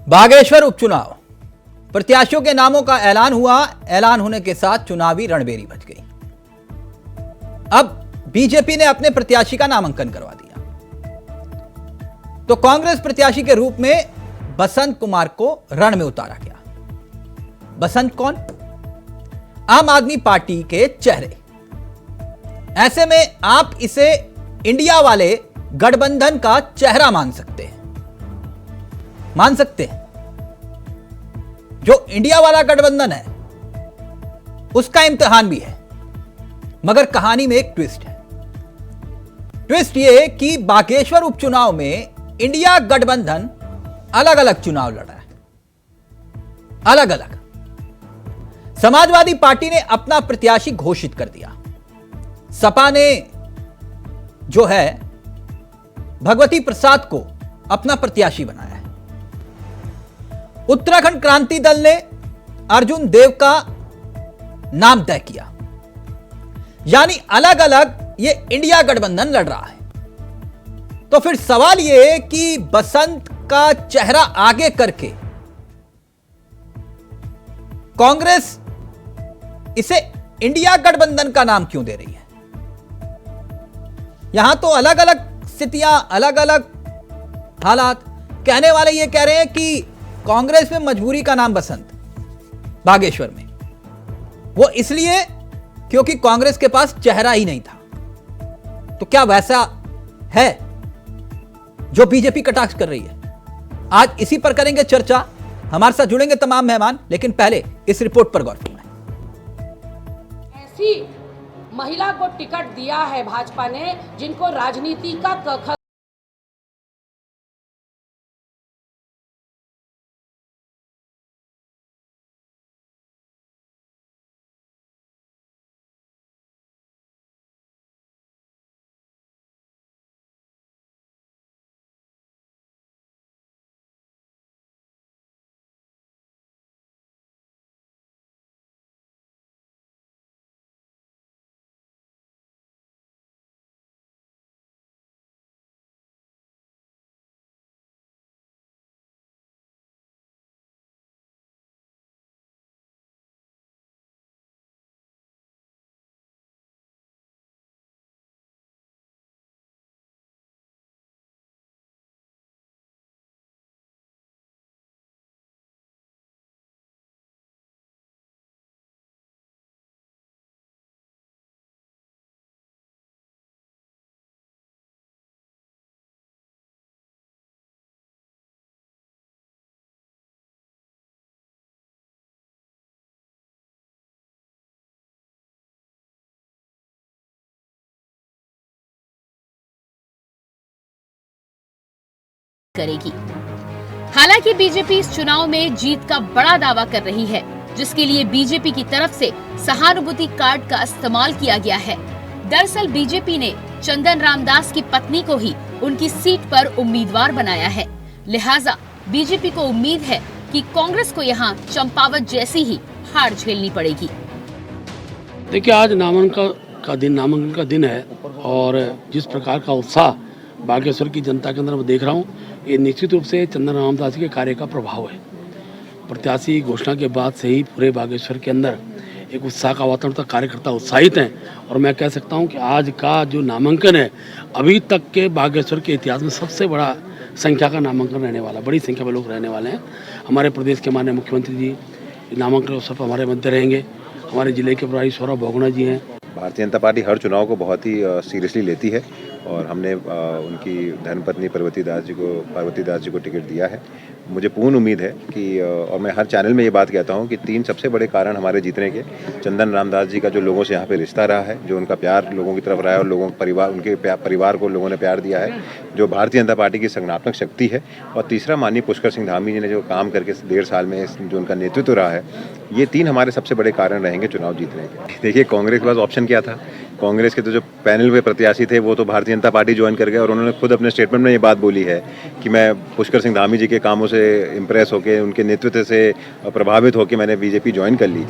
बागेश्वर उपचुनाव, प्रत्याशियों के नामों का ऐलान हुआ। ऐलान होने के साथ चुनावी रणबेरी बज गई। अब बीजेपी ने अपने प्रत्याशी का नामांकन करवा दिया, तो कांग्रेस प्रत्याशी के रूप में बसंत कुमार को रण में उतारा गया। बसंत कौन? आम आदमी पार्टी के चेहरे। ऐसे में आप इसे इंडिया वाले गठबंधन का चेहरा मान सकते हैं। जो इंडिया वाला गठबंधन है उसका इम्तिहान भी है, मगर कहानी में एक ट्विस्ट है। ट्विस्ट यह कि बागेश्वर उपचुनाव में इंडिया गठबंधन अलग अलग चुनाव लड़ा है। अलग अलग। समाजवादी पार्टी ने अपना प्रत्याशी घोषित कर दिया। सपा ने जो है भगवती प्रसाद को अपना प्रत्याशी बनाया है। उत्तराखंड क्रांति दल ने अर्जुन देव का नाम तय किया। यानी अलग अलग ये इंडिया गठबंधन लड़ रहा है। तो फिर सवाल यह कि बसंत का चेहरा आगे करके कांग्रेस इसे इंडिया गठबंधन का नाम क्यों दे रही है? यहां तो अलग अलग स्थितियां, अलग अलग हालात। कहने वाले ये कह रहे हैं कि कांग्रेस में मजबूरी का नाम बसंत, बागेश्वर में वो इसलिए क्योंकि कांग्रेस के पास चेहरा ही नहीं था। तो क्या वैसा है जो बीजेपी कटाक्ष कर रही है? आज इसी पर करेंगे चर्चा। हमारे साथ जुड़ेंगे तमाम मेहमान, लेकिन पहले इस रिपोर्ट पर गौर फरमाएं। ऐसी महिला को टिकट दिया है भाजपा ने जिनको राजनीति का करेगी। हालांकि बीजेपी इस चुनाव में जीत का बड़ा दावा कर रही है, जिसके लिए बीजेपी की तरफ से सहानुभूति कार्ड का इस्तेमाल किया गया है। दरअसल बीजेपी ने चंदन रामदास की पत्नी को ही उनकी सीट पर उम्मीदवार बनाया है। लिहाजा बीजेपी को उम्मीद है कि कांग्रेस को यहां चंपावत जैसी ही हार झेलनी पड़ेगी। देखिए, आज नामांकन का दिन है और जिस प्रकार का उत्साह बागेश्वर की जनता के अंदर मैं देख रहा हूँ, ये निश्चित रूप से चंदन रामदास के कार्य का प्रभाव है। प्रत्याशी घोषणा के बाद से ही पूरे बागेश्वर के अंदर एक उत्साह का वातावरण था। कार्यकर्ता उत्साहित हैं और मैं कह सकता हूँ कि आज का जो नामांकन है अभी तक के बागेश्वर के इतिहास में सबसे बड़ा संख्या का नामांकन रहने वाला, बड़ी संख्या में लोग रहने वाले हैं। हमारे प्रदेश के माननीय मुख्यमंत्री जी नामांकन अवसर पर हमारे मध्य रहेंगे। हमारे जिले के प्रभारी सौरभ बहुगुणा जी हैं। भारतीय जनता पार्टी हर चुनाव को बहुत ही सीरियसली लेती है और हमने उनकी धर्मपत्नी पार्वती दास जी को टिकट दिया है। मुझे पूर्ण उम्मीद है कि और मैं हर चैनल में ये बात कहता हूँ कि 3 सबसे बड़े कारण हमारे जीतने के चंदन रामदास जी का जो लोगों से यहाँ पे रिश्ता रहा है, जो उनका प्यार लोगों की तरफ रहा है और उनके परिवार को लोगों ने प्यार दिया है, जो भारतीय जनता पार्टी की संगठनात्मक शक्ति है, और तीसरा माननीय पुष्कर सिंह धामी जी ने जो काम करके 1.5 साल में जो उनका नेतृत्व रहा है, ये 3 हमारे सबसे बड़े कारण रहेंगे चुनाव जीतने के। देखिए, कांग्रेस के पास ऑप्शन क्या था? कांग्रेस के तो जो पैनल में प्रत्याशी थे वो तो भारतीय जनता पार्टी ज्वाइन कर गए और उन्होंने खुद अपने स्टेटमेंट में ये बात बोली है कि मैं पुष्कर सिंह धामी जी के कामों से इम्प्रेस होकर, उनके नेतृत्व से प्रभावित होकर मैंने बीजेपी ज्वाइन कर ली।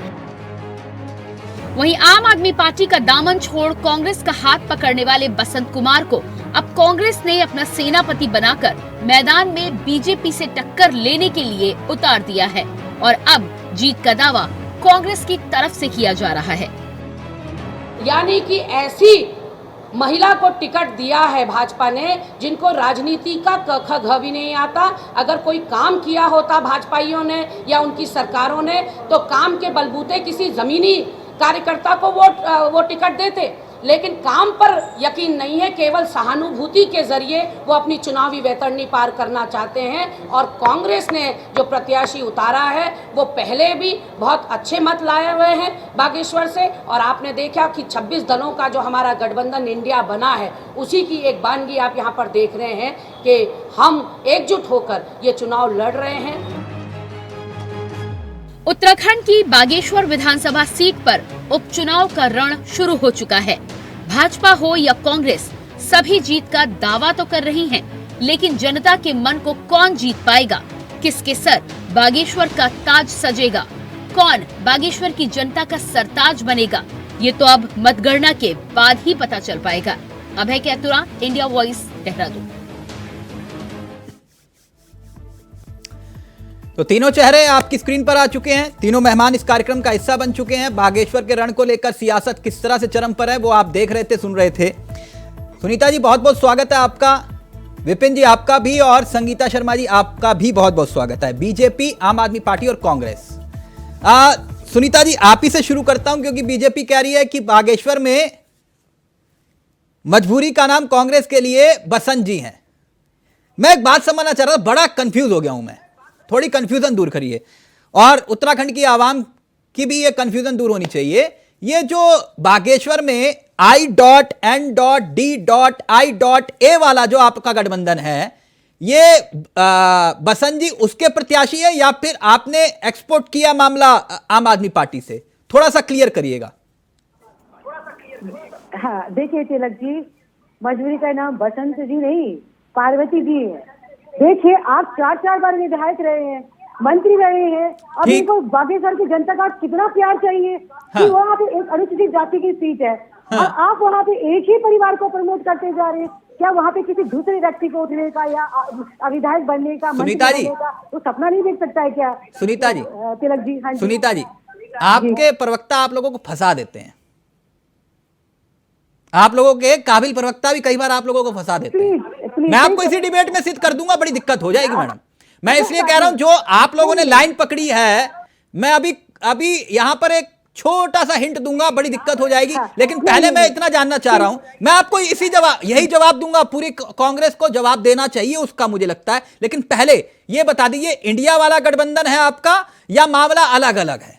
वहीं आम आदमी पार्टी का दामन छोड़ कांग्रेस का हाथ पकड़ने वाले बसंत कुमार को अब कांग्रेस ने अपना सेनापति बनाकर मैदान में बीजेपी से टक्कर लेने के लिए उतार दिया है और अब जीत का दावा कांग्रेस की तरफ से किया जा रहा है। यानी कि ऐसी महिला को टिकट दिया है भाजपा ने जिनको राजनीति का क ख घ भी नहीं आता। अगर कोई काम किया होता भाजपाइयों ने या उनकी सरकारों ने तो काम के बलबूते किसी जमीनी कार्यकर्ता को वो टिकट देते, लेकिन काम पर यकीन नहीं है। केवल सहानुभूति के जरिए वो अपनी चुनावी वैतरणी पार करना चाहते हैं। और कांग्रेस ने जो प्रत्याशी उतारा है वो पहले भी बहुत अच्छे मत लाए हुए हैं बागेश्वर से, और आपने देखा कि 26 दलों का जो हमारा गठबंधन इंडिया बना है उसी की एक बानगी आप यहाँ पर देख रहे हैं कि हम एकजुट होकर ये चुनाव लड़ रहे हैं। उत्तराखंड की बागेश्वर विधानसभा सीट पर उपचुनाव का रण शुरू हो चुका है। भाजपा हो या कांग्रेस, सभी जीत का दावा तो कर रही हैं, लेकिन जनता के मन को कौन जीत पाएगा? किसके सर बागेश्वर का ताज सजेगा? कौन बागेश्वर की जनता का सरताज बनेगा? ये तो अब मतगणना के बाद ही पता चल पाएगा। अभय कैतुरा, इंडिया वॉइस, देहरादून। तो तीनों चेहरे आपकी स्क्रीन पर आ चुके हैं, तीनों मेहमान इस कार्यक्रम का हिस्सा बन चुके हैं। बागेश्वर के रण को लेकर सियासत किस तरह से चरम पर है वो आप देख रहे थे, सुन रहे थे। सुनीता जी बहुत बहुत स्वागत है आपका, विपिन जी आपका भी, और संगीता शर्मा जी आपका भी बहुत बहुत स्वागत है। बीजेपी, आम आदमी पार्टी और कांग्रेस। सुनीता जी आप ही से शुरू करता हूं क्योंकि बीजेपी कह रही है कि बागेश्वर में मजबूरी का नाम कांग्रेस के लिए बसंत जी हैं। मैं एक बात समझना चाह रहा था, बड़ा कंफ्यूज हो गया हूं मैं, थोड़ी कंफ्यूजन दूर करिए और उत्तराखंड की आवाम की भी ये कंफ्यूजन दूर होनी चाहिए। ये जो बागेश्वर में I.N.D.I.A वाला जो आपका गठबंधन है, ये बसंत जी उसके प्रत्याशी है या फिर आपने एक्सपोर्ट किया मामला आम आदमी पार्टी से? थोड़ा सा क्लियर करिएगा। हाँ देखिए तिलक जी, मजबूरी का नाम बसंत जी नहीं पार्वती जी है। देखिए आप 4 बार विधायक रहे हैं, मंत्री रहे हैं, अब इनको बागेश्वर की जनता का कितना प्यार चाहिए कि वहाँ पे एक अनुसूचित जाति की सीट है और आप वहाँ पे एक ही परिवार को प्रमोट करते जा रहे हैं। क्या वहाँ पे किसी दूसरे व्यक्ति को उठने का या विधायक बनने का, मंत्री बनने का वो सपना नहीं देख सकता है क्या? सुनीता जी, तिलक जी, हाँ सुनीता जी, आपके प्रवक्ता आप लोगों को फंसा देते हैं, आप लोगों के काबिल प्रवक्ता भी कई बार आप लोगों को फंसा देते हैं। मैं आपको इसी डिबेट में सिद्ध कर दूंगा, बड़ी दिक्कत हो जाएगी मैडम। मैं इसलिए कह रहा हूं जो आप लोगों ने लाइन पकड़ी है, मैं अभी यहां पर एक छोटा सा हिंट दूंगा, बड़ी दिक्कत हो जाएगी। लेकिन पहले मैं इतना जानना चाह रहा हूं, मैं आपको यही जवाब दूंगा, पूरी कांग्रेस को जवाब देना चाहिए उसका मुझे लगता है। लेकिन पहले ये बता दीजिए, इंडिया वाला गठबंधन है आपका या मामला अलग अलग है?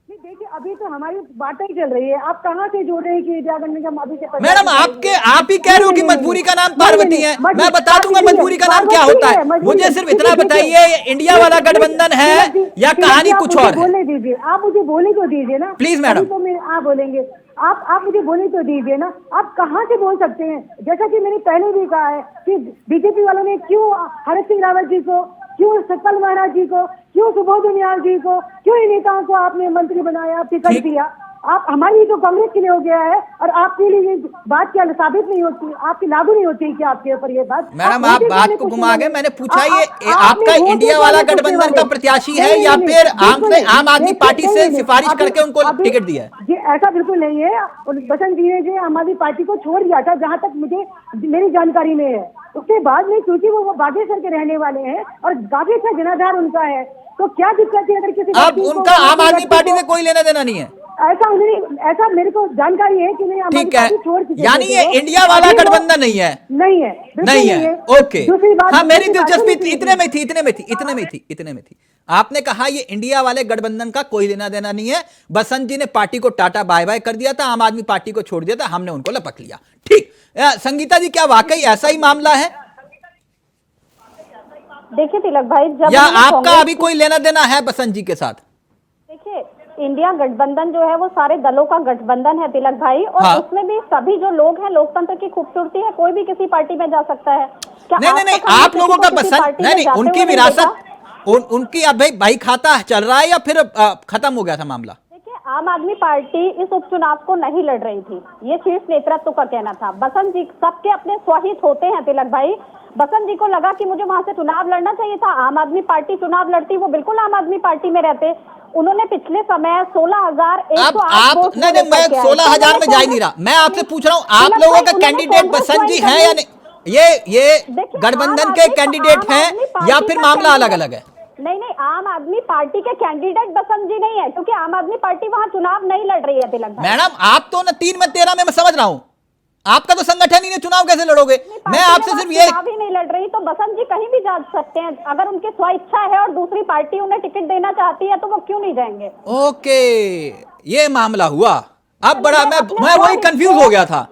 देखिए अभी तो हमारी बातें ही चल रही है, आप कहाँ से जोड़ रहे हैं कि इंडिया गठबंधन का अभी से? मैडम आप ही कह रहे हो कि मजबूरी का नाम पार्वती है, मैं बता दूंगा मजबूरी का नाम क्या होता है। मुझे सिर्फ इतना बताइए, इंडिया वाला गठबंधन है या कहानी कुछ और है? बोलने दीजिए, आप मुझे बोलने तो दीजिए ना प्लीज मैडम। तो आप बोलेंगे, आप मुझे बोलने तो दीजिए ना। आप कहाँ से बोल सकते हैं? जैसा कि मैंने पहले भी कहा है कि बीजेपी वालों ने क्यों हरीश सिंह रावत जी को, क्यों सतपाल महाराज जी को, क्यों सुबोध उनियाल जी को, क्यों इन नेताओं को आपने मंत्री बनाया, टिकट दिया? आप हमारे लिए तो कांग्रेस के लिए हो गया है और आपके लिए ये बात क्या साबित नहीं होती, आपकी लागू नहीं होती क्या आपके ऊपर ये बात? मैडम आप बात को घुमा गए, मैंने पूछा ये आपका इंडिया वाला गठबंधन का प्रत्याशी है या फिर आम आदमी पार्टी से सिफारिश करके उनको टिकट दिया है? ये ऐसा बिल्कुल नहीं है। बसंत जी ने जो आम आदमी पार्टी को छोड़ दिया था, जहाँ तक मेरी जानकारी में है। उसके बाद में क्योंकि वो बागेश्वर के रहने वाले हैं और काफी अच्छा जनाधार उनका है, तो क्या दिक्कत है अगर किसी अब उनका आम आदमी पार्टी से कोई लेना देना नहीं है? ऐसा मेरे को जानकारी है कि नहीं। ठीक है, यानी ये इंडिया वाला गठबंधन नहीं है? नहीं है, नहीं है। ओके, हाँ मेरी दिलचस्पी इतने में थी। आपने कहा ये इंडिया वाले गठबंधन का कोई लेना देना नहीं है। बसंत जी ने पार्टी को टाटा बाय बाय कर दिया था, आम आदमी पार्टी को छोड़ दिया था, हमने उनको लपक लिया। ठीक, संगीता जी क्या वाकई ऐसा ही मामला है? देखिए तिलक भाई, जब या आपका अभी कोई लेना देना है बसंत जी के साथ? देखिए इंडिया गठबंधन जो है वो सारे दलों का गठबंधन है तिलक भाई, और हाँ। उसमें भी सभी जो लोग हैं, लोकतंत्र की खूबसूरती है, कोई भी किसी पार्टी में जा सकता है। क्या नहीं, आप लोगों का पसंद नहीं, उनकी विरासत, उनकी अब भाई खाता चल रहा है या फिर खत्म हो गया था मामला? देखिए आम आदमी पार्टी इस उपचुनाव को नहीं लड़ रही थी, ये शीर्ष नेतृत्व का कहना था। बसंत जी, सबके अपने स्वहित होते हैं तिलक भाई। बसंत जी को लगा कि मुझे वहां से चुनाव लड़ना चाहिए था, आम आदमी पार्टी चुनाव लड़ती, वो बिल्कुल आम आदमी पार्टी में रहते। उन्होंने पिछले समय 16,108 आप नहीं, मैं 16,000 में जा ही नहीं रहा, मैं आपसे पूछ रहा हूँ आप लोगों का कैंडिडेट बसंत जी है या नहीं? ये गठबंधन के कैंडिडेट हैं या फिर मामला अलग अलग है? नहीं, आम आदमी पार्टी के कैंडिडेट बसंत जी नहीं है, क्योंकि आम आदमी पार्टी वहां चुनाव नहीं लड़ रही है तिलक भाई। मैडम आप तो ना 3 में 13 में मैं समझ रहा हूँ, आपका तो संगठन ही नहीं, चुनाव कैसे लड़ोगे? मैं आपसे सिर्फ ये, चुनाव ही नहीं लड़ रही तो बसंत जी कहीं भी जा सकते हैं, अगर उनकी स्वेच्छा है और दूसरी पार्टी उन्हें टिकट देना चाहती है तो वो क्यों नहीं जाएंगे? ओके, ये मामला हुआ। अब बड़ा मैं वही कंफ्यूज हो गया था।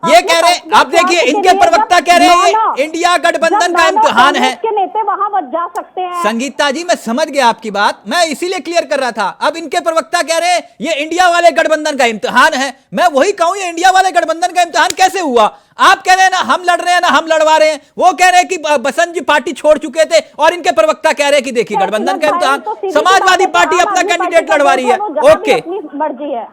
ये कह रहे, अब देखिए इनके प्रवक्ता कह रहे हैं ये इंडिया गठबंधन का इम्तिहान है। के नेता वहां जा सकते हैं। संगीता जी मैं समझ गया आपकी बात, मैं इसीलिए क्लियर कर रहा था। अब इनके प्रवक्ता कह रहे हैं ये इंडिया वाले गठबंधन का इम्तिहान है। मैं वही कहूं, ये इंडिया वाले गठबंधन का इम्तिहान कैसे हुआ? आप कह रहे हैं ना हम लड़ रहे हैं ना हम लड़वा रहे हैं, वो कह रहे हैं कि बसंत जी पार्टी छोड़ चुके थे, और इनके प्रवक्ता कह रहे हैं कि देखिए गठबंधन का इम्तिहान, समाजवादी पार्टी अपना कैंडिडेट लड़वा रही है। ओके मर्जी है।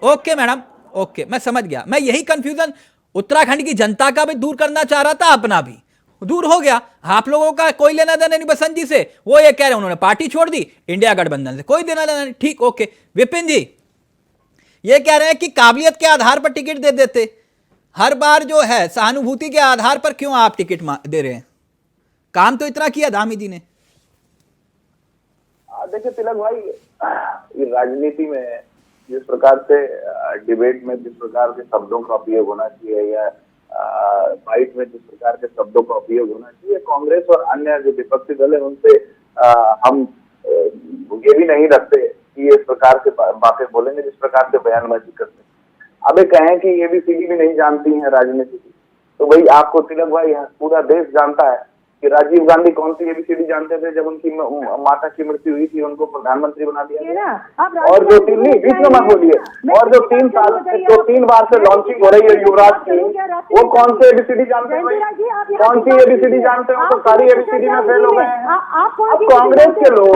ओके मैडम, ओके मैं समझ गया। मैं यही कंफ्यूजन उत्तराखंड की जनता का भी दूर करना चाह रहा था, अपना भी दूर हो गया। आप लोगों का कोई लेना देना नहीं बसंत जी से, वो ये कह रहे हैं उन्होंने पार्टी छोड़ दी, इंडिया गठबंधन से कोई देना देना नहीं। ठीक, ओके। विपिन जी ये कह रहे हैं कि काबिलियत के आधार पर टिकट दे देते, हर बार जो है सहानुभूति के आधार पर क्यों आप टिकट दे रहे हैं? काम तो इतना किया धामी जी ने। देखिए तिलक भाई, ये राजनीति में जिस प्रकार से डिबेट में जिस प्रकार के शब्दों का उपयोग होना चाहिए या फाइट में जिस प्रकार के शब्दों का उपयोग होना चाहिए, कांग्रेस और अन्य जो विपक्षी दल है उनसे हम ये भी नहीं रखते कि इस प्रकार से बातें बोलेंगे, जिस प्रकार से बयानबाजी करते हैं। अब ये कहें कि ABCD भी नहीं जानती है राजनीति की, तो भाई आपको तिलक भाई पूरा देश जानता है कि राजीव गांधी कौन सी ABCD जानते थे जब उनकी माता की मृत्यु हुई थी, उनको प्रधानमंत्री बना दिया। और जो बीच में मत बोलिए, और जो 3 बार से लॉन्चिंग हो रही है युवराज की, वो कौन से ABCD जानते हैं? कौन सी ABCD जानते हैं? तो सारी ABCD में फेल हो गए हैं। अब कांग्रेस के लोग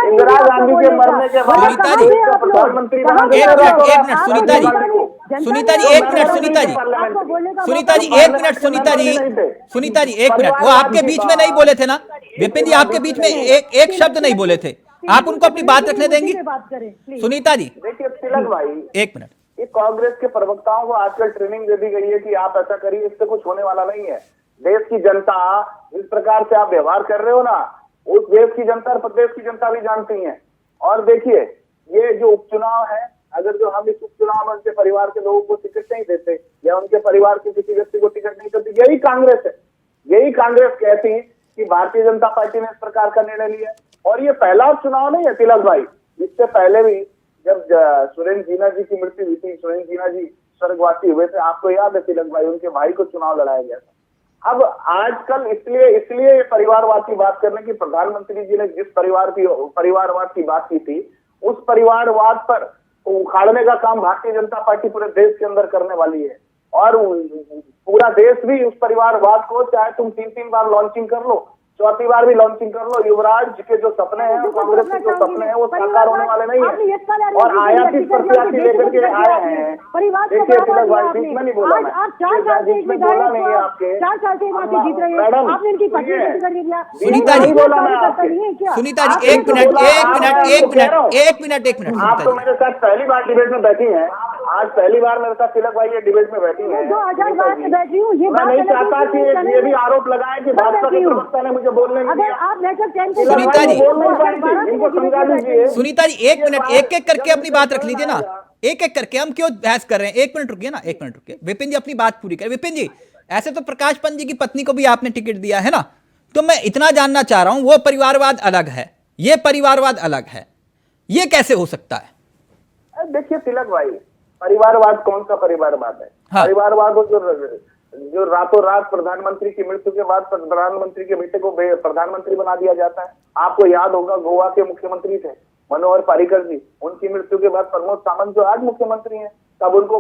इंदिरा गांधी के मरने के बाद प्रधानमंत्री बना सुनीता जी एक मिनट, सुनीता जी एक मिनट, सुनीता जी एक मिनट, वो आपके बीच में नहीं बोले थे ना विपिन जी, आपके बीच में एक शब्द नहीं बोले थे, आप उनको अपनी बात रखने देंगी? सुनीता जी देखिए तिलक भाई, एक मिनट, ये कांग्रेस के प्रवक्ताओं को आजकल ट्रेनिंग दे दी गई है कि आप ऐसा करिए, इससे कुछ होने वाला नहीं है। देश की जनता जिस प्रकार से आप व्यवहार कर रहे हो ना, उस देश की जनता और प्रदेश की जनता भी जानती है। और देखिए ये जो उपचुनाव है, अगर जो हम इस उपचुनाव में उनके परिवार के लोगों को टिकट नहीं देते या उनके परिवार के किसी व्यक्ति को टिकट नहीं देते, यही कांग्रेस है, यही कांग्रेस कहती है कि भारतीय जनता पार्टी ने इस प्रकार का निर्णय लिया। और ये पहला चुनाव नहीं है तिलक भाई, इससे पहले भी जब सुरेंद्र जीना जी की मृत्यु हुई थी, सुरेंद्र जीना जी स्वर्गवासी हुए थे, आपको याद है तिलक भाई, उनके भाई को चुनाव लड़ाया गया था। अब आजकल इसलिए ये परिवारवाद की बात करने की, प्रधानमंत्री जी ने जिस परिवारवाद की बात की थी, उस परिवारवाद पर उखाड़ने का काम भारतीय जनता पार्टी पूरे देश के अंदर करने वाली है। और पूरा देश भी उस परिवारवाद को, चाहे तुम 3 बार लॉन्चिंग कर लो, 4थी बार भी लॉन्चिंग कर लो, युवराज के जो सपने हैं, कांग्रेस के जो सपने हैं, वो साकार होने वाले नहीं है। और आयातित प्रत्याशी लेकर के आए हैं। देखिए तिलक भाई, बीच में नहीं बोला, बीच में बोला नहीं है आपके मैडम। सुनीता जी बोला मैं आपके, सुनीता जी एक मिनट, आप तो मेरे साथ पहली बार डिबेट में बैठी हैं, आज पहली बार मेरे साथ तिलक भाई ये डिबेट में बैठी है। मैं नहीं चाहता कि ये भी आरोप लगाए कि भाजपा के प्रवक्ता ने मुझे बोलने नहीं दिया। सुनीता जी, इनको समझा दीजिए। सुनीता जी एक मिनट, एक करके अपनी बात रख लीजिए ना, एक करके, हम क्यों बहस कर रहे हैं? 1 मिनट रुकिए ना, 1 मिनट रुकिए, विपिन जी अपनी बात पूरी करें। विपिन जी, ऐसे तो प्रकाश पंत जी की पत्नी को भी आपने टिकट दिया है ना, तो मैं इतना जानना चाह रहा हूं, वो परिवारवाद अलग है, ये परिवारवाद अलग है, ये कैसे हो सकता है? देखिए तिलक भाई, परिवारवाद कौन सा परिवारवाद है? हाँ। परिवारवाद जो रातों रात प्रधानमंत्री की मृत्यु के बाद प्रधानमंत्री के बेटे को प्रधानमंत्री बना दिया जाता है। आपको याद होगा गोवा के मुख्यमंत्री थे मनोहर पर्रिकर जी, उनकी मृत्यु के बाद प्रमोद सावंत जो आज मुख्यमंत्री हैं, तब उनको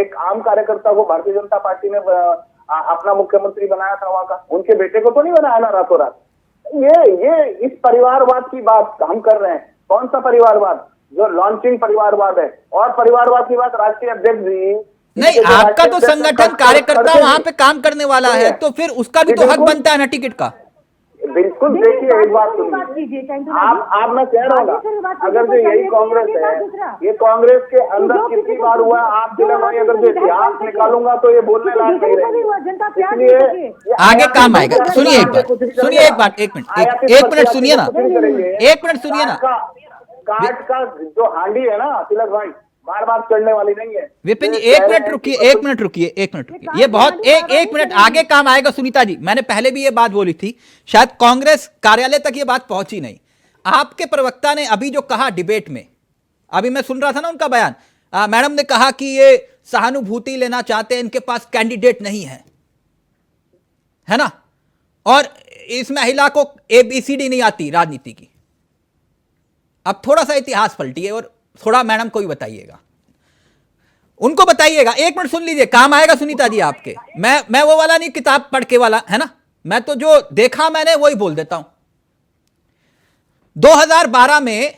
एक आम कार्यकर्ता को भारतीय जनता पार्टी ने अपना मुख्यमंत्री बनाया था वहां का, उनके बेटे को तो नहीं बनाया ना रातों रात। ये इस परिवारवाद की बात हम कर रहे हैं। कौन सा परिवारवाद? जो लॉन्चिंग परिवारवाद है। और परिवारवाद की बात राष्ट्रीय अध्यक्ष जी, नहीं, आपका तो संगठन कार्यकर्ता वहां पे काम करने वाला है, तो फिर उसका भी तो हक बनता है ना टिकट का। बिल्कुल, देखिए एक बात सुनिए, आप मैं कह रहा हूँ ना, अगर जो यही कांग्रेस है, ये कांग्रेस के अंदर कितनी बार हुआ है, आप तिलक भाई अगर जो इतिहास निकालूंगा तो ये बोलने लायक नहीं रहेगा। इसलिए आगे काम आएगा। सुनिए एक बात, एक मिनट सुनिए ना, एक मिनट सुनिए ना। काट का जो हांडी है ना तिलक भाई, बार बार चढ़ने वाली नहीं है। विपिन जी एक मिनट रुकिए। ये बहुत एक मिनट आगे काम आएगा। सुनीता जी, मैंने पहले भी ये बात बोली थी, शायद कांग्रेस कार्यालय तक ये बात पहुंची नहीं। आपके प्रवक्ता ने अभी जो कहा डिबेट में, अभी मैं सुन रहा था ना उनका बयान, मैडम ने कहा कि ये सहानुभूति लेना चाहते हैं, इनके पास कैंडिडेट नहीं है ना, और इस महिला को ABCD नहीं आती राजनीति की। अब थोड़ा सा इतिहास पलटिए और थोड़ा मैडम को भी बताइएगा, उनको बताइएगा। एक मिनट सुन लीजिए, काम आएगा सुनीता जी आपके। मैं वो वाला नहीं किताब पढ़ के वाला, है ना, मैं तो जो देखा मैंने वही बोल देता हूं। 2012 में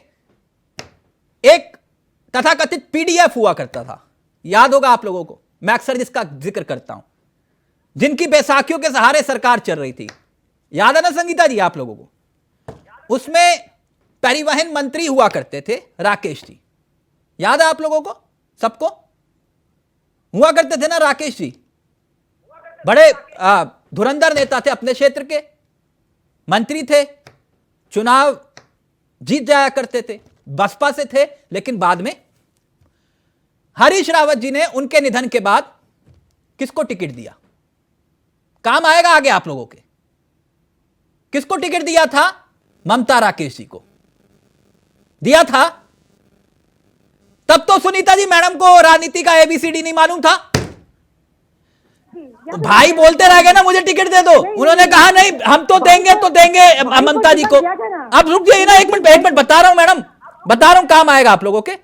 एक तथाकथित PDF हुआ करता था, याद होगा आप लोगों को, मैं अक्सर जिसका जिक्र करता हूं, जिनकी बैसाखियों के सहारे सरकार चल रही थी। याद है ना संगीता जी आप लोगों को? उसमें परिवहन मंत्री हुआ करते थे राकेश जी, याद है आप लोगों को? सबको हुआ करते थे ना राकेश जी, बड़े धुरंधर नेता थे, अपने क्षेत्र के मंत्री थे, चुनाव जीत जाया करते थे, बसपा से थे, लेकिन बाद में हरीश रावत जी ने उनके निधन के बाद किसको टिकट दिया? काम आएगा आगे आप लोगों के। किसको टिकट दिया था? ममता राकेश जी को दिया था। तब तो सुनीता जी मैडम को राजनीति का ABCD नहीं मालूम था, तो भाई बोलते रह गए ना मुझे टिकट दे दो, उन्होंने कहा नहीं हम तो देंगे ममता जी को। अब रुक जाइए ना, एक मिनट बता रहा हूं मैडम, बता रहा हूं, काम आएगा आप लोगों के।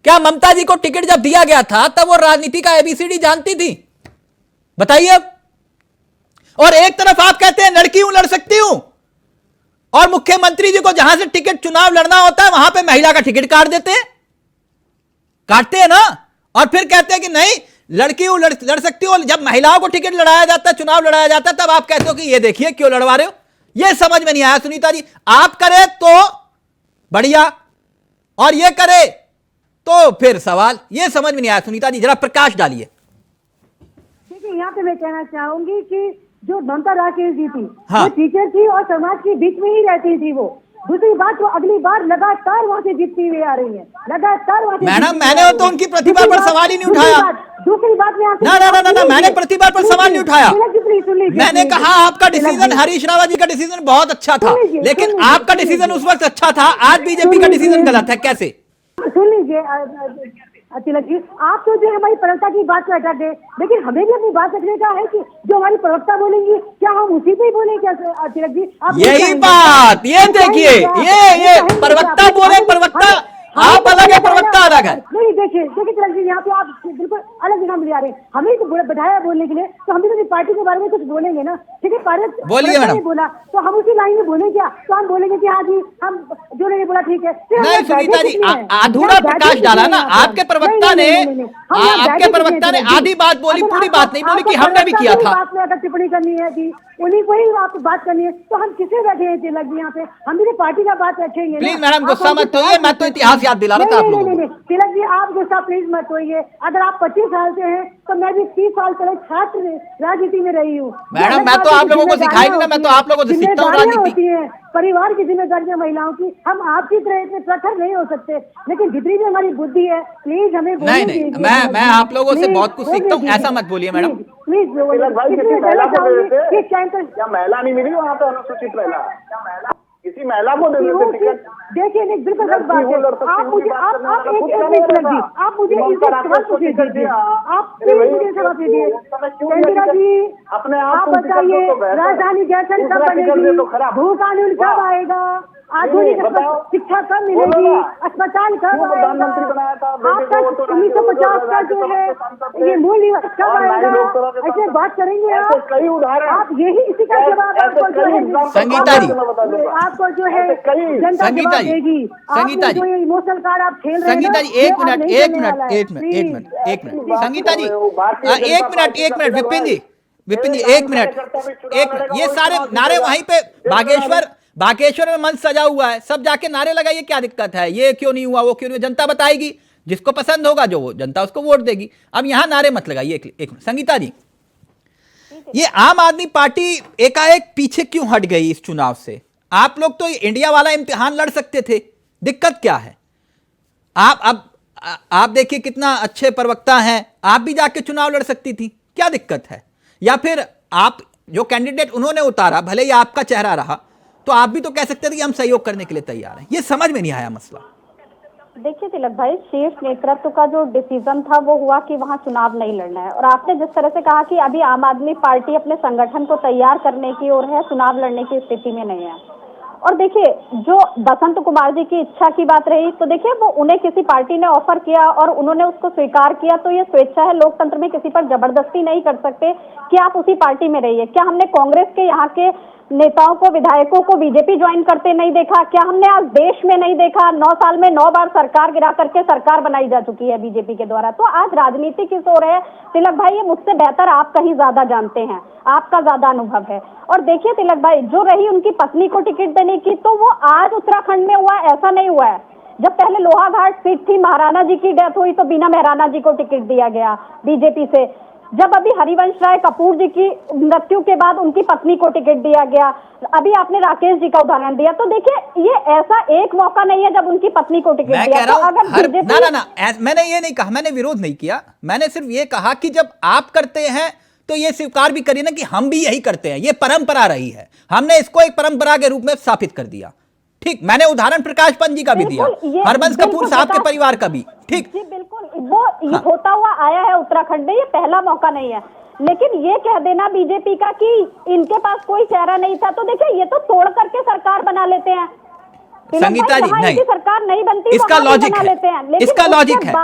क्या ममता जी को टिकट जब दिया गया था तब वो राजनीति का ABCD जानती थी? बताइए अब। और एक तरफ आप कहते हैं लड़की हूं, लड़ सकती हूं, और मुख्यमंत्री जी को जहां से टिकट चुनाव लड़ना होता है वहां पे महिला का टिकट काटते हैं ना, और फिर कहते हैं कि नहीं लड़की हूं, लड़ सकती हूं। जब महिलाओं को टिकट लड़ाया जाता है, चुनाव लड़ाया जाता है, तब आप कहते हो कि ये देखिए क्यों लड़वा रहे हो। ये समझ में नहीं आया सुनीता जी। आप करे तो बढ़िया, और ये करे तो फिर सवाल। ये समझ में नहीं आया सुनीता जी, जरा प्रकाश डालिए। देखिए यहाँ पे मैं कहना चाहूंगी कि जो ममता राकेश जी थी, हाँ। वो टीचर थी और समाज के बीच में ही रहती थी। वो दूसरी बात, वो अगली बार लगातार वहाँ से जीतती हुई आ रही है, लगातार वहाँ से। मैडम मैंने तो उनकी प्रतिभा पर सवाल ही नहीं उठाया। दूसरी बात में ना, मैंने प्रतिभा पर सवाल नहीं उठाया। मैंने कहा आपका डिसीजन, हरीश रावत जी का डिसीजन बहुत अच्छा था, लेकिन आपका डिसीजन उस वक्त अच्छा था, आज बीजेपी का डिसीजन गलत है, कैसे? सुन लीजिए तिलक जी, आप तो जो हमारी प्रवक्ता की बात पर अटक गए, लेकिन हमें भी अपनी बात रखने का है कि जो हमारी प्रवक्ता बोलेंगी क्या हम उसी पे ही बोले? क्या तिलक जी आप यही बात, ये देखिए, ये प्रवक्ता बोले, प्रवक्ता आप अलग है, प्रवक्ता अलग है। नहीं देखिए तिलक जी, यहाँ पे आप बिल्कुल अलग जगह मिला रहे हैं। हमें तो बढ़ाया बोलने के लिए, तो हम भी तो पार्टी के बारे में कुछ बोलेंगे ना, ठीक है? बोलिए मैडम। बोला तो हम उसी लाइन में बोले क्या? तो हम बोलेंगे कि हाँ जी हम जो नहीं बोला ठीक है। नहीं सुनीता जी, अधूरा प्रकाश डाला ना आपके प्रवक्ता ने, आधी बात बोली, पूरी बात नहीं बोली कि हमने भी किया था। अगर टिप्पणी करनी है कि उन्हीं को ही आपको बात करनी है, तो हम किसे बैठे हैं तिलक जी? यहाँ पे हम भी पार्टी का बात रखेंगे। प्लीज मैडम गुस्सा मत होइए, मैं तो इतिहास याद दिला रहा था आप लोगों को। तिलक जी आप गुस्सा प्लीज मत होइए। अगर आप 25 साल से हैं तो मैं भी 30 साल पहले छात्र राजनीति में रही हूँ। मैडम मैं तो आप लोगों को सिखाई नहीं ना, मैं तो आप लोगों से सीखता हूँ राजनीति। परिवार की जिम्मेदारियां महिलाओं की, हम आपकी तरह इतने प्रखर नहीं हो सकते, लेकिन जितनी भी हमारी बुद्धि है प्लीज हमें नहीं, मैं आप लोगों से बहुत कुछ सीखता हूँ, ऐसा मत बोलिए मैडम। प्लीज क्या महिला नहीं मिली वहाँ पे? अनुसूचित महिला किसी महिला को दे देते टिकट? देखिए नहीं, बिल्कुल गलत बात है। आप मुझे आप मुझे सवाल पूछिए, आप मुझे सवाल कीजिए चंद्रा जी, अपने आप बताइए राजधानी जैसन कब बनेगी? भू कानून कब आएगा? आधुनिक शिक्षा कब मिलेगी, अस्पताल कब आएगा, प्रधानमंत्री बनाया था आपका 1950 का जो है ये मूल निवास कब आएगा, ऐसे बात करेंगे आप? कई उदाहरण, आप यही इसी का जवाब आपको जो है संगीता जी, आपको जो है जनता संगीता जवाब जी, देगी। संगीता आपने जी, जो ये इमोशनल कार्ड आप खेल रहे हैं संगीता ना, जी, एक मिनट, संगीता जी, एक मिनट, विपिन जी, एक मिनट, ये सारे नारे वहीं पे बागेश्वर में मंच सजा हुआ है, सब जाके नारे लगाइए, क्या दिक्कत है? ये क्यों नहीं हुआ, वो क्यों नहीं हुआ, जनता बताएगी, जिसको पसंद होगा जो वो जनता उसको वोट देगी। अब यहां नारे मत लगाइए। एक मिनट संगीता जी, ये आम आदमी पार्टी एकाएक पीछे क्यों हट गई इस चुनाव से? आप लोग तो इंडिया वाला इम्तिहान लड़ सकते थे, दिक्कत क्या है? आप देखिए कितना अच्छे प्रवक्ता हैं, आप भी जाके चुनाव लड़ सकती थी, क्या दिक्कत है? या फिर आप जो कैंडिडेट उन्होंने उतारा, भले ही आपका चेहरा रहा, तो आप भी तो कह सकते थे कि हम सहयोग करने के लिए तैयार हैं। ये समझ में नहीं आया मसला। देखिए तिलक भाई, शीर्ष नेतृत्व का जो डिसीजन था वो हुआ कि वहाँ चुनाव नहीं लड़ना है, और आपने जिस तरह से कहा कि अभी आम आदमी पार्टी अपने संगठन को तैयार करने की ओर है, चुनाव लड़ने की स्थिति में नहीं है। और देखिए, जो बसंत कुमार जी की इच्छा की बात रही, तो देखिए वो उन्हें किसी पार्टी ने ऑफर किया और उन्होंने उसको स्वीकार किया, तो ये स्वेच्छा है। लोकतंत्र में किसी पर जबरदस्ती नहीं कर सकते कि आप उसी पार्टी में रहिए। क्या हमने कांग्रेस के यहाँ के नेताओं को, विधायकों को बीजेपी ज्वाइन करते नहीं देखा? क्या हमने आज देश में नहीं देखा? 9 साल में 9 बार सरकार गिरा करके सरकार बनाई जा चुकी है बीजेपी के द्वारा। तो आज राजनीति किस ओर है तिलक भाई, ये मुझसे बेहतर आप कहीं ज्यादा जानते हैं, आपका ज्यादा अनुभव है। और देखिए तिलक भाई, जो रही उनकी पत्नी को टिकट देने की, तो वो आज उत्तराखंड में हुआ, ऐसा नहीं हुआ है। जब पहले लोहाघाट सीट थी, महाराणा जी की डेथ हुई तो बीना महाराणा जी को टिकट दिया गया बीजेपी से। जब अभी हरिवंश राय कपूर जी की मृत्यु के बाद उनकी पत्नी को टिकट दिया गया। अभी आपने राकेश जी का उदाहरण दिया, तो देखिए ये ऐसा एक मौका नहीं है जब उनकी पत्नी को टिकट मैं दिया। कह रहा हूं, तो अगर ना, मैंने ये नहीं कहा, मैंने विरोध नहीं किया, मैंने सिर्फ ये कहा कि जब आप करते हैं तो ये स्वीकार भी करिए ना कि हम भी यही करते हैं, ये परंपरा रही है, हमने इसको एक परंपरा के रूप में स्थापित कर दिया। ठीक, मैंने उदाहरण प्रकाश पंत जी का भी दिया, हरबंस कपूर साहब के परिवार का भी। ठीक जी बिल्कुल, वो होता हुआ आया है उत्तराखंड में, ये पहला मौका नहीं है। लेकिन ये कह देना बीजेपी का कि इनके पास कोई चेहरा नहीं था, तो देखिए ये तो तोड़ करके सरकार बना लेते हैं। संगीता जी, नहीं, सरकार नहीं बनती, इसका लॉजिक है, इसका लॉजिक है।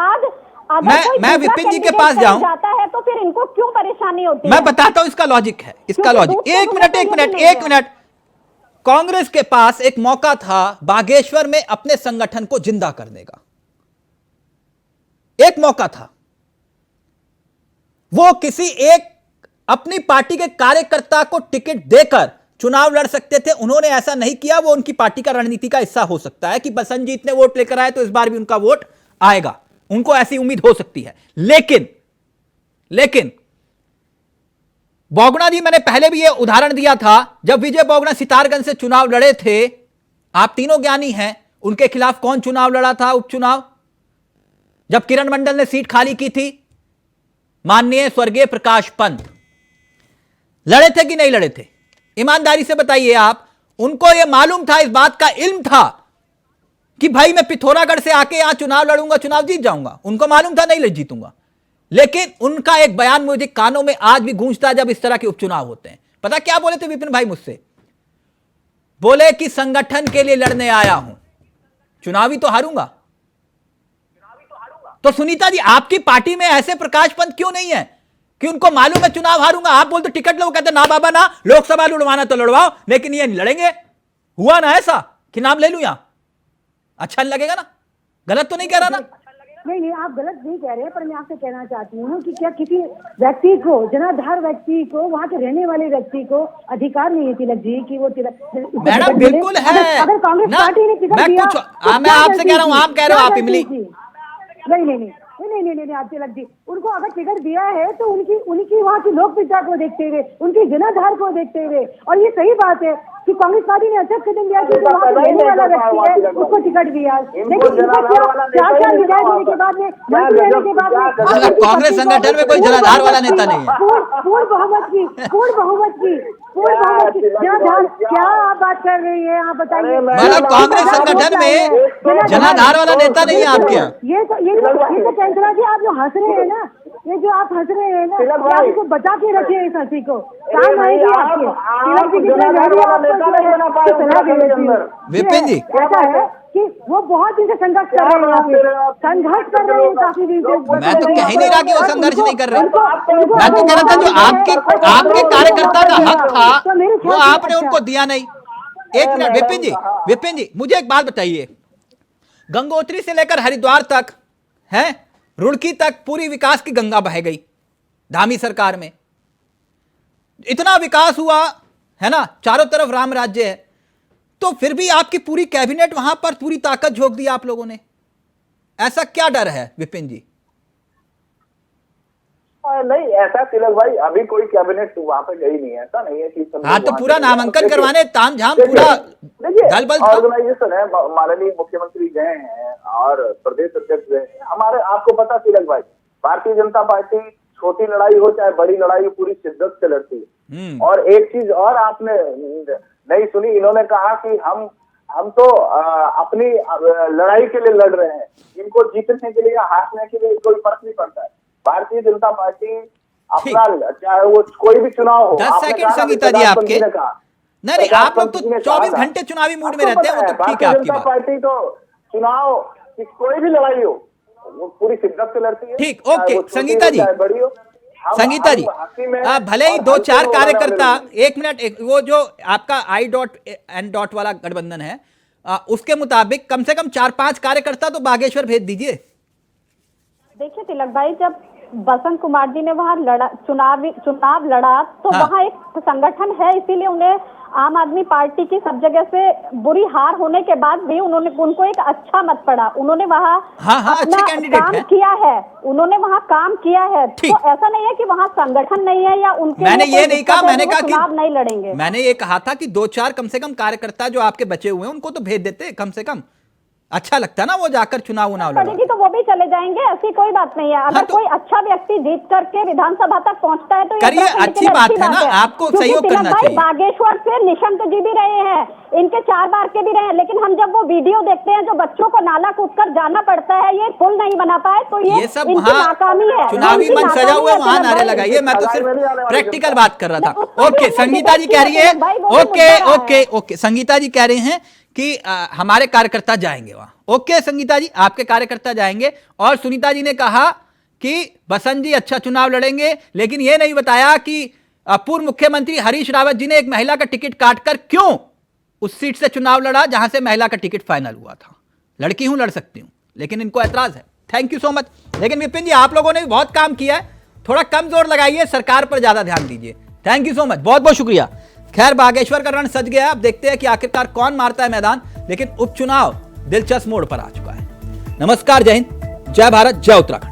मैं विपिन जी के पास जाऊं जाता है तो फिर इनको क्यों परेशानी होती है? मैं बताता हूं इसका लॉजिक है, इसका लॉजिक। एक मिनट, कांग्रेस के पास एक मौका था बागेश्वर में अपने संगठन को जिंदा करने का, एक मौका था। वो किसी एक अपनी पार्टी के कार्यकर्ता को टिकट देकर चुनाव लड़ सकते थे, उन्होंने ऐसा नहीं किया। वो उनकी पार्टी का रणनीति का हिस्सा हो सकता है कि बसंत जी इतने वोट लेकर आए तो इस बार भी उनका वोट आएगा, उनको ऐसी उम्मीद हो सकती है। लेकिन बोगना जी, मैंने पहले भी यह उदाहरण दिया था, जब विजय बोगना सितारगंज से चुनाव लड़े थे, आप तीनों ज्ञानी हैं, उनके खिलाफ कौन चुनाव लड़ा था, उपचुनाव? जब किरण मंडल ने सीट खाली की थी, माननीय स्वर्गीय प्रकाश पंत लड़े थे कि नहीं लड़े थे? ईमानदारी से बताइए आप। उनको यह मालूम था, इस बात का इल्म था कि भाई मैं पिथौरागढ़ से आके यहां चुनाव लड़ूंगा, चुनाव जीत जाऊंगा। उनको मालूम था नहीं जीतूंगा, लेकिन उनका एक बयान मुझे कानों में आज भी गूंजता है जब इस तरह के उपचुनाव होते हैं। पता क्या बोले थे विपिन भाई मुझसे? बोले कि संगठन के लिए लड़ने आया हूं, चुनावी तो हारूंगा। तो सुनीता जी, आपकी पार्टी में ऐसे प्रकाश पंत क्यों नहीं है कि उनको मालूम है चुनाव हारूंगा? आप बोलते टिकट लो, कहते ना बाबा ना, लोकसभा लड़वाना तो लड़वाओ, लेकिन ये नहीं लड़ेंगे। हुआ ना ऐसा कि नाम ले लूं यहां? अच्छा नहीं लगेगा ना? गलत तो नहीं कह रहा ना? नहीं, आप गलत नहीं कह रहे हैं, पर मैं आपसे कहना चाहती हूँ कि क्या किसी व्यक्ति को, जनाधार व्यक्ति को, वहाँ के रहने वाले व्यक्ति को अधिकार नहीं है तिलक जी कि वो मैडम बिल्कुल है। अगर कांग्रेस पार्टी ने टिकट दिया, मैं आपसे कह रहा हूँ, आप कह रहे हो आप इमली। नहीं, आप तिलक जी, उनको अगर टिकट दिया है तो उनकी वहाँ की लोकप्रियता को देखते हुए, उनकी जनाधार को देखते हुए, और ये सही बात है कि कांग्रेस पार्टी ने अच्छा कदम लिया कि वहाँ पे रहने वाला व्यक्ति है उसको टिकट दिया। लेकिन चार विधायक होने के बाद में, मंत्री रहने के बाद में, कांग्रेस संगठन में कोई जनाधार वाला नेता नहीं है। पूर्ण बहुमत की जनाधार, क्या आप बात कर रही है? आप बताइए। मतलब कांग्रेस संगठन में जनाधार वाला नेता नहीं है आपके यहाँ? ये तो कैंसला जी, आप जो हंस रहे हैं ना, ये जो आप हंस रहे हैं ना, तिलक ये भाई, आपको बचा के रखिए इस हंसी को। अरे काम नहीं, आएगी आप आपके। तिलक जी कितने जनाधार गहरी वाला आपको नेता नहीं बना पाए सलाह दे उत्तराखंड के रही थी। अंदर। विपिन जी, ऐसा है कि वो बहुत दिन से संघर्ष कर रहे हैं यहाँ पे, संघर्ष कर रहे हैं काफी दिन से। मैं तो कह ही नहीं रहा कि वो संघर्ष नहीं कर रहे। उनको- उनको मैं तो कह रहा था जो आपके कार्यकर्ता का हक था तो मेरे वो ख्याल से आपने अच्छा। उनको दिया नहीं। एक मिनट विपिन जी मुझे एक बात बताइए, गंगोत्री से लेकर हरिद्वार तक है, रुड़की तक पूरी विकास की गंगा बह गई धामी सरकार में, इतना विकास हुआ है ना, चारों तरफ राम राज्य है, तो फिर भी आपकी पूरी कैबिनेट वहां पर पूरी ताकत झोंक दी आप लोगों ने। ऐसा क्या डर है विपिन जी? नहीं ऐसा तिलक भाई, अभी कोई कैबिनेट वहाँ पे गई नहीं है, ऐसा नहीं है कि सब हाँ लोग तो वहाँ पूरा चले गए। नामांकन देखिए, करवाने तामझाम देखिए, पूरा देखिए, दल बल था। ऑर्गेनाइजेशन है, माननीय मुख्यमंत्री गए हैं और प्रदेश अध्यक्ष गए हैं। हमारे आपको पता तिलक भाई, भारतीय जनता पार्टी छोटी लड़ाई हो चाहे बड़ी लड़ाई हो पूरी शिद्दत से लड़ती है। और एक चीज और आपने नहीं सुनी, इन्होंने कहा कि हम तो अपनी लड़ाई के लिए लड़ रहे हैं, इनको जीतने के लिए या हारने के लिए कोई फर्क नहीं पड़ता है। भारतीय जनता पार्टी अपना, चाहे वो कोई भी चुनाव हो। 10 सेकंड संगीता जी आपके, नहीं आप लोग तो 24 घंटे चुनावी मूड में रहते हैं, वो तो ठीक है आपकी बात। पार्टी तो चुनाव की कोई भी लड़ाई हो वो पूरी शिद्दत से लड़ती है। ठीक, ओके संगीता जी, बड़ी हो संगीता जी भले ही 2-4 कार्यकर्ता, एक मिनट, वो जो आपका I.N. वाला गठबंधन है उसके मुताबिक कम से कम 4-5 कार्यकर्ता तो बागेश्वर भेज दीजिए। देखिए तिलक भाई, जब बसंत कुमार जी ने वहाँ चुनाव लड़ा तो हाँ। वहाँ एक संगठन है, इसीलिए उन्हें आम आदमी पार्टी की सब जगह से बुरी हार होने के बाद भी उनको एक अच्छा मत पड़ा। उन्होंने वहाँ हाँ, अच्छे अपना कैंडिडेट काम हैं। किया है, उन्होंने वहाँ काम किया है। ठीक। तो ऐसा नहीं है कि वहाँ संगठन नहीं है या उनके मैंने लिए ये कोई नहीं कहा, दिक्कत है मैंने कि वो कहा कि चुनाव नहीं लड़ेंगे। मैंने ये कहा था कि 2-4 कम से कम कार्यकर्ता जो आपके बचे हुए हैं उनको तो भेज देते, कम से कम अच्छा लगता ना वो जाकर चुनाव लड़ा। पड़ेगी तो वो भी चले जाएंगे, ऐसी कोई बात नहीं है। अगर तो- कोई अच्छा व्यक्ति जीत करके विधानसभा तक पहुंचता है तो ये करिए, उत्तराखंड के अच्छी लिए बात है ना, आपको क्योंकि सहयोग तिलक करना भाई चाहिए। बागेश्वर से निशंक जी भी रहे हैं, इनके 4 बार के भी रहे हैं, लेकिन हम जब वो वीडियो देखते हैं जो बच्चों को नाला कूदकर जाना पड़ता है, ये पुल नहीं बना पाए, तो ये सब इनकी वहाँ नाकामी है। चुनावी इनकी मंच सजा नाकामी हुआ है, है वहां तिलक नारे भाई। लगाइए, मैं तो सिर्फ प्रैक्टिकल बात कर रहा था। उसमें ओके भी संगीता जी कह रही है, भाई, वो भी ओके मुद्दा रहा ओके है। ओके संगीता जी कह रही हैं कि हमारे कार्यकर्ता जाएंगे वहां। ओके संगीता जी, आपके कार्यकर्ता जाएंगे। और सुनीता जी ने कहा कि बसंत जी अच्छा चुनाव लड़ेंगे, लेकिन यह नहीं बताया कि पूर्व मुख्यमंत्री हरीश रावत जी ने एक महिला का टिकट काटकर क्यों उस सीट से चुनाव लड़ा जहां से महिला का टिकट फाइनल हुआ था। लड़की हूं, लड़ सकती हूं, लेकिन इनको ऐतराज है। Thank you so much. लेकिन विपिन जी आप लोगों ने भी बहुत काम किया है, थोड़ा कम जोर लगाइए, सरकार पर ज्यादा ध्यान दीजिए। थैंक यू सो मच, बहुत बहुत शुक्रिया। खैर बागेश्वर का रण सज गया, अब देखते हैं कि आखिरकार कौन मारता है मैदान, लेकिन उपचुनाव दिलचस्प मोड़ पर आ चुका है। नमस्कार, जय हिंद, जय भारत, जय उत्तराखंड।